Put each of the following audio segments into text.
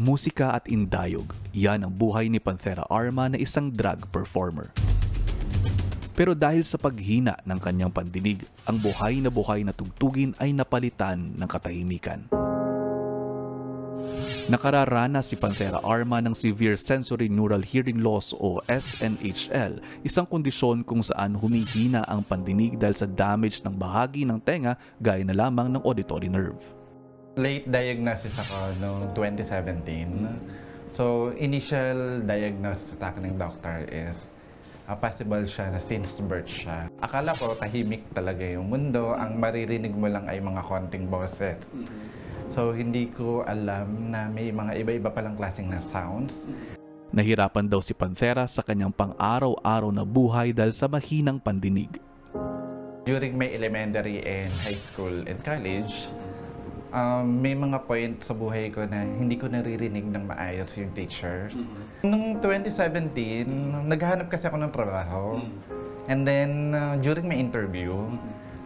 musika at indayog. Yan ang buhay ni Panthera Arma na isang drag performer. Pero dahil sa paghina ng kanyang pandinig, ang buhay na tugtugin ay napalitan ng katahimikan. Nakararanas si Panthera Arma ng Severe Sensory Neural Hearing Loss o SNHL, isang kondisyon kung saan humihina ang pandinig dahil sa damage ng bahagi ng tenga gaya na lamang ng auditory nerve. Late diagnosis ako noong 2017. So, initial diagnosis sa akin ng doctor is possible siya na since birth siya. Akala ko tahimik talaga yung mundo, ang maririnig mo lang ay mga konting boses. So, hindi ko alam na may mga iba-iba palang klaseng na sounds. Nahirapan daw si Panthera sa kanyang pang-araw-araw na buhay dahil sa mahinang pandinig. During my elementary and high school and college, may mga point sa buhay ko na hindi ko naririnig ng maayos yung teacher. Noong 2017, naghahanap kasi ako ng trabaho. And then, during my interview,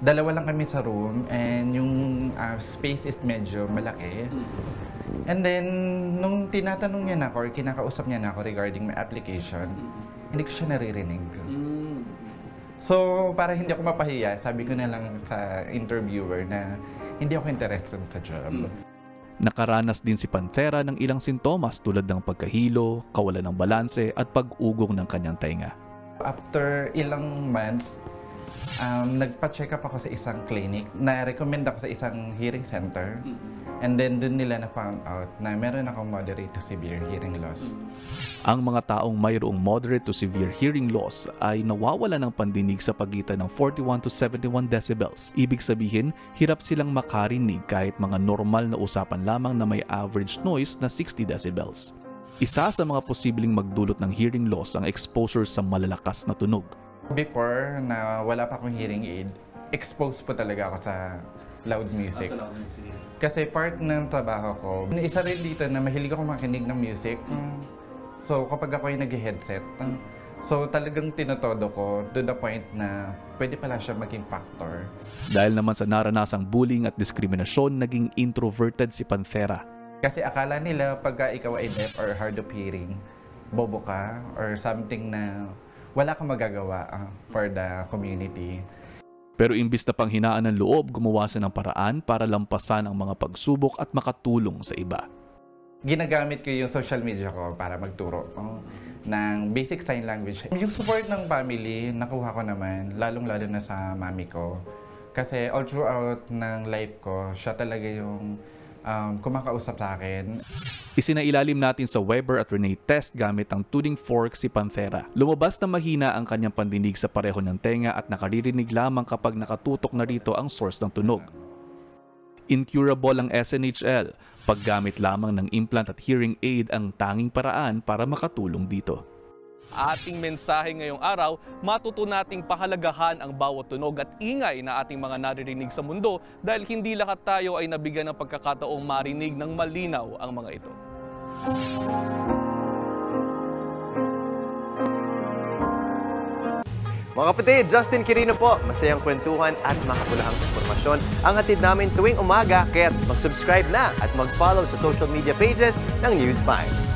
dalawa lang kami sa room and yung space is medyo malaki. And then, nung tinatanong niya na ako or kinakausap niya na ako regarding my application, hindi ko siya naririnig. So, para hindi ako mapahiya, sabi ko na lang sa interviewer na hindi ako interested sa job. Nakaranas din si Panthera ng ilang sintomas tulad ng pagkahilo, kawalan ng balanse at pag-ugong ng kanyang tenga. After ilang months, nagpa-check up ako sa isang clinic. Na-recommend ako sa isang hearing center. And then dun nila na-found out na meron akong moderate to severe hearing loss. Ang mga taong mayroong moderate to severe hearing loss ay nawawala ng pandinig sa pagitan ng 41 to 71 decibels. Ibig sabihin, hirap silang makarinig kahit mga normal na usapan lamang na may average noise na 60 decibels. Isa sa mga posibleng magdulot ng hearing loss ang exposure sa malalakas na tunog. Before na wala pa akong hearing aid, exposed po talaga ako sa loud music. Kasi part ng trabaho ko, isa rin dito na mahilig ako makinig ng music. So kapag ako ay nag-headset, so talagang tinotodo ko to the point na pwede pala siya maging factor. Dahil naman sa naranasang bullying at diskriminasyon, naging introverted si Panthera. Kasi akala nila pagka ikaw ay deaf or hard of hearing, bobo ka or something na wala kang magagawa for the community. Pero imbis na panghinaan ng loob, gumawa siya ng paraan para lampasan ang mga pagsubok at makatulong sa iba. Ginagamit ko yung social media ko para magturo ng basic sign language. Yung support ng family, nakuha ko naman, lalong-lalo na sa mami ko. Kasi all throughout ng life ko, siya talaga yung kumakausap sa akin. Isinailalim natin sa Weber at Renee test gamit ang tuning fork si Panthera. Lumabas na mahina ang kanyang pandinig sa pareho ng tenga at nakaririnig lamang kapag nakatutok na rito ang source ng tunog. Incurable ang SNHL. Paggamit lamang ng implant at hearing aid ang tanging paraan para makatulong dito. Ating mensahe ngayong araw, matuto nating pahalagahan ang bawat tunog at ingay na ating mga naririnig sa mundo dahil hindi lahat tayo ay nabigyan ng pagkakataong marinig ng malinaw ang mga ito. Mga kapatid, Justin Quirino po. Masayang kwentuhan at makapulahang informasyon ang hatid namin tuwing umaga. Kaya't mag-subscribe na at mag-follow sa social media pages ng News 5.